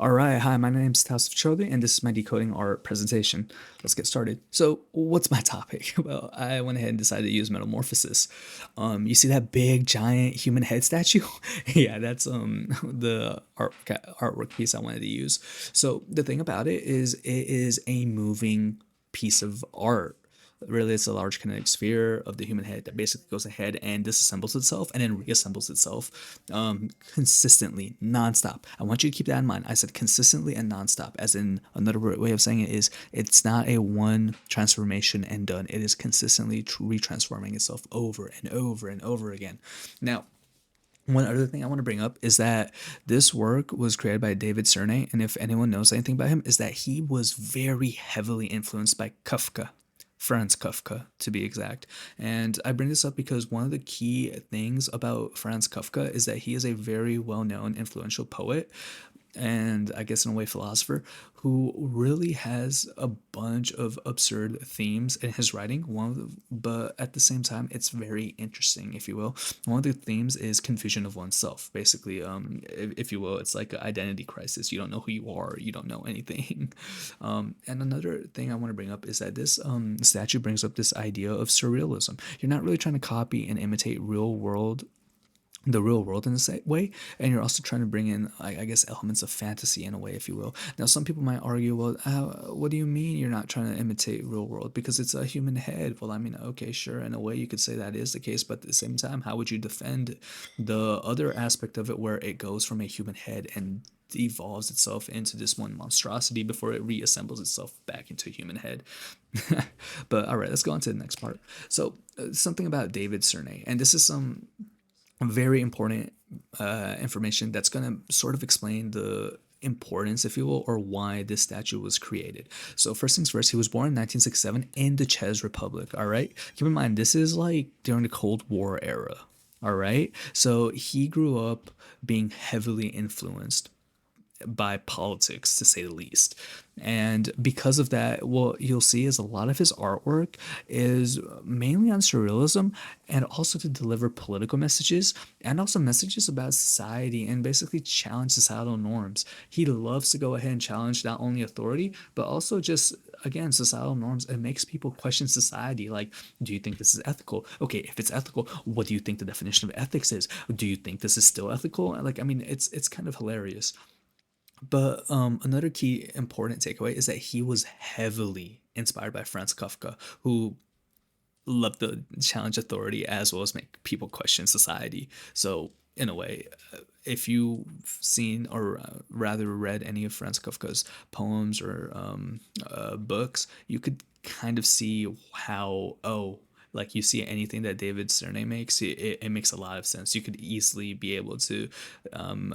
All right, hi, my name is Tassif Chaudhry, and this is my decoding art presentation. Let's get started. So, what's my topic? Well, I went ahead and decided to use metamorphosis. You see that big, giant human head statue? Yeah, that's the artwork piece I wanted to use. So, the thing about it is a moving piece of art. Really, it's a large kinetic sphere of the human head that basically goes ahead and disassembles itself and then reassembles itself consistently, nonstop. I want you to keep that in mind. I said consistently and nonstop, as in another way of saying it is it's not a one transformation and done. It is consistently retransforming itself over and over and over again. Now, one other thing I want to bring up is that this work was created by David Cernay, and if anyone knows anything about him, is that he was very heavily influenced by Kafka. Franz Kafka, to be exact. And I bring this up because one of the key things about Franz Kafka is that he is a very well known, influential poet and I guess in a way philosopher who really has a bunch of absurd themes in his writing. But at the same time, it's very interesting, if you will. One of the themes is confusion of oneself. Basically, if you will, it's like an identity crisis. You don't know who you are. You don't know anything. And another thing I want to bring up is that this statue brings up this idea of surrealism. You're not really trying to copy and imitate the real world in a way, and you're also trying to bring in I guess elements of fantasy in a way, if you will. Now some people might argue, well, what do you mean you're not trying to imitate real world because it's a human head? Well, I mean, okay, sure, in a way you could say that is the case, but at the same time, how would you defend the other aspect of it where it goes from a human head and evolves itself into this one monstrosity before it reassembles itself back into a human head? But all right, let's go on to the next part. So something about David Cernay, and this is some very important information that's going to sort of explain the importance, if you will, or why this statue was created. So first things first, he was born in 1967 in the Czech Republic. All right, keep in mind this is like during the Cold War era. All right, so he grew up being heavily influenced by politics, to say the least. And because of that, what you'll see is a lot of his artwork is mainly on surrealism and also to deliver political messages and also messages about society and basically challenge societal norms. He loves to go ahead and challenge not only authority, but also just again societal norms. It makes people question society, like, do you think this is ethical? Okay, if it's ethical, what do you think the definition of ethics is? Do you think this is still ethical? Like, I mean, it's kind of hilarious. But another key important takeaway is that he was heavily inspired by Franz Kafka, who loved to challenge authority as well as make people question society. So, in a way, if you've seen or rather read any of Franz Kafka's poems or books, you could kind of see how, oh, like you see anything that David Cernay makes, it makes a lot of sense. You could easily be able to um,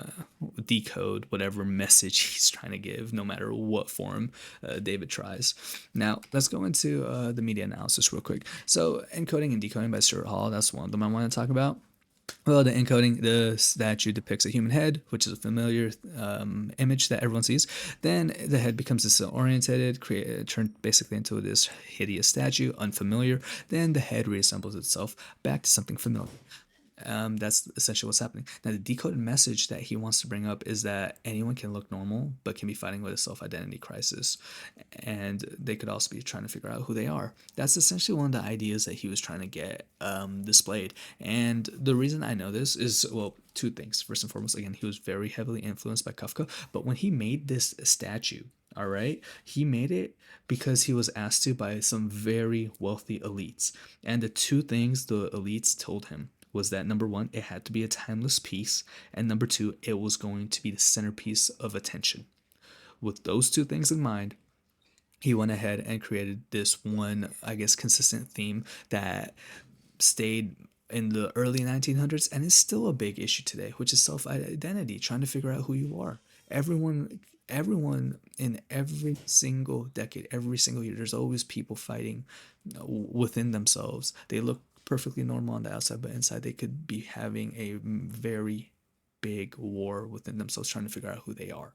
decode whatever message he's trying to give, no matter what form David tries. Now, let's go into the media analysis real quick. So, encoding and decoding by Stuart Hall, that's one of them I want to talk about. Well, the encoding, the statue depicts a human head, which is a familiar image that everyone sees. Then the head becomes disoriented, turned basically into this hideous statue, unfamiliar. Then the head reassembles itself back to something familiar. That's essentially what's happening. Now, the decoded message that he wants to bring up is that anyone can look normal, but can be fighting with a self identity crisis. And they could also be trying to figure out who they are. That's essentially one of the ideas that he was trying to get displayed. And the reason I know this is, well, two things. First and foremost, again, he was very heavily influenced by Kafka. But when he made this statue, all right, he made it because he was asked to by some very wealthy elites. And the two things the elites told him was that number one, it had to be a timeless piece, and number two, it was going to be the centerpiece of attention. With those two things in mind, he went ahead and created this one, I guess, consistent theme that stayed in the early 1900s and is still a big issue today, which is self-identity, trying to figure out who you are. Everyone in every single decade, every single year, there's always people fighting within themselves. They look perfectly normal on the outside, but inside they could be having a very big war within themselves, trying to figure out who they are.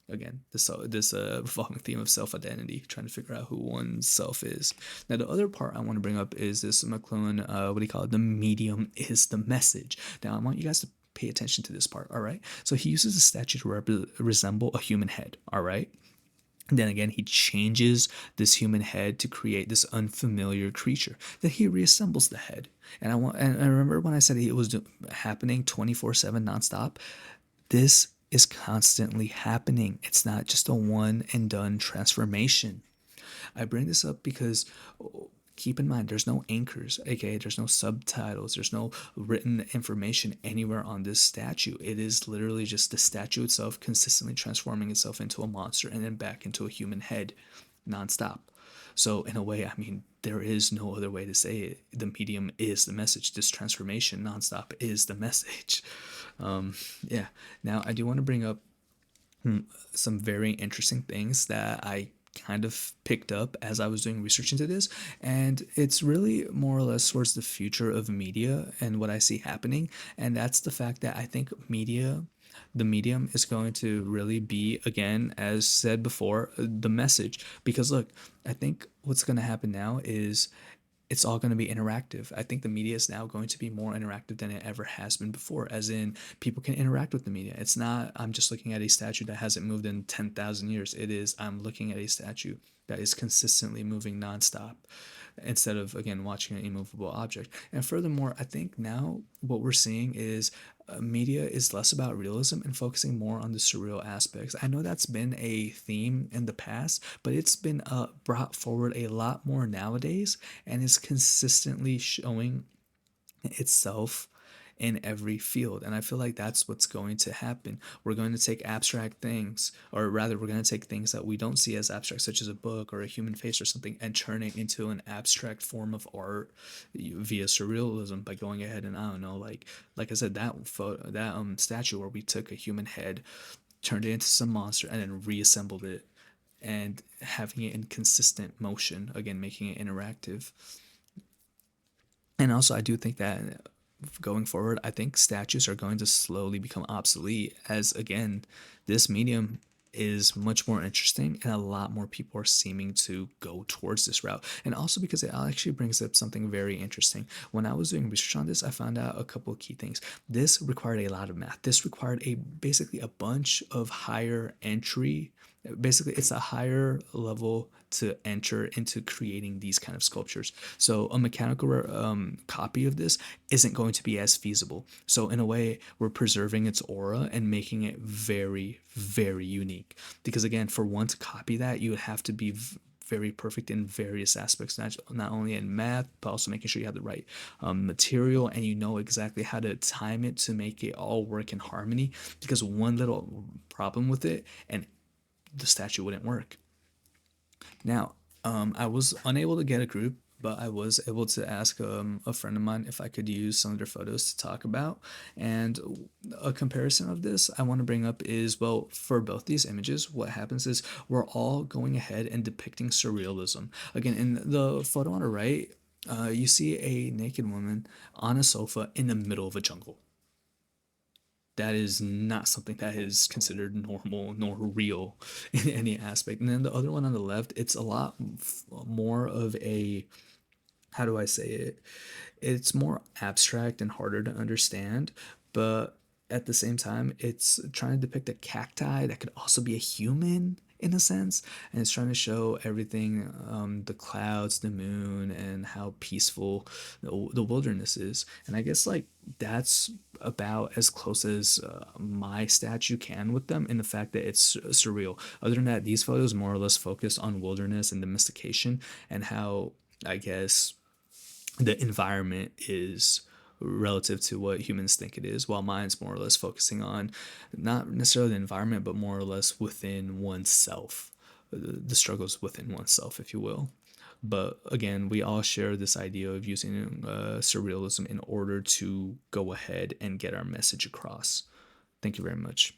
Again, this revolving theme of self identity, trying to figure out who one's self is. Now, the other part I want to bring up is this McLuhan, what do you call it? The medium is the message. Now, I want you guys to pay attention to this part, all right? So he uses a statue to resemble a human head, all right? Then again, he changes this human head to create this unfamiliar creature. Then he reassembles the head. And I remember when I said it was happening 24/7 nonstop. This is constantly happening. It's not just a one and done transformation. I bring this up because keep in mind there's no anchors, aka there's no subtitles, there's no written information anywhere on this statue. It is literally just the statue itself consistently transforming itself into a monster and then back into a human head nonstop. So in a way, I mean, there is no other way to say it. The medium is the message. This transformation nonstop is the message. Yeah. Now I do want to bring up some very interesting things that I kind of picked up as I was doing research into this. And it's really more or less towards the future of media and what I see happening. And that's the fact that I think the medium is going to really be, again, as said before, the message. Because look, I think what's going to happen now is it's all going to be interactive. I think the media is now going to be more interactive than it ever has been before, as in people can interact with the media. It's not, I'm just looking at a statue that hasn't moved in 10,000 years. It is, I'm looking at a statue that is consistently moving nonstop instead of, again, watching an immovable object. And furthermore, I think now what we're seeing is media is less about realism and focusing more on the surreal aspects. I know that's been a theme in the past, but it's been brought forward a lot more nowadays and is consistently showing itself in every field. And I feel like that's what's going to happen. We're going to take abstract things, or rather, we're going to take things that we don't see as abstract, such as a book or a human face or something, and turn it into an abstract form of art via surrealism by going ahead and, I don't know, like I said, that photo, that statue where we took a human head, turned it into some monster, and then reassembled it and having it in consistent motion, again, making it interactive. And also, I do think that going forward, I think statues are going to slowly become obsolete as, again, this medium is much more interesting and a lot more people are seeming to go towards this route. And also because it actually brings up something very interesting. When I was doing research on this, I found out a couple of key things. This required a lot of math. This required basically a bunch of higher entry. Basically, it's a higher level to enter into creating these kind of sculptures. So a mechanical copy of this isn't going to be as feasible. So in a way, we're preserving its aura and making it very, very unique. Because again, for one to copy that, you would have to be very perfect in various aspects, not only in math, but also making sure you have the right material and you know exactly how to time it to make it all work in harmony. Because one little problem with it and the statue wouldn't work. Now, I was unable to get a group, but I was able to ask a friend of mine if I could use some of their photos to talk about. And a comparison of this I want to bring up is, well, for both these images, what happens is we're all going ahead and depicting surrealism. Again, in the photo on the right, you see a naked woman on a sofa in the middle of a jungle. That is not something that is considered normal nor real in any aspect. And then the other one on the left, it's a lot more of a, how do I say it? It's more abstract and harder to understand, but at the same time, it's trying to depict a cacti that could also be a human in a sense, and it's trying to show everything, the clouds, the moon, and how peaceful the wilderness is. And I guess like that's about as close as my statue can with them in the fact that it's surreal. Other than that, these photos more or less focus on wilderness and domestication and how, I guess, the environment is relative to what humans think it is, while mine's more or less focusing on not necessarily the environment, but more or less within oneself, the struggles within oneself, if you will. But again, we all share this idea of using surrealism in order to go ahead and get our message across. Thank you very much.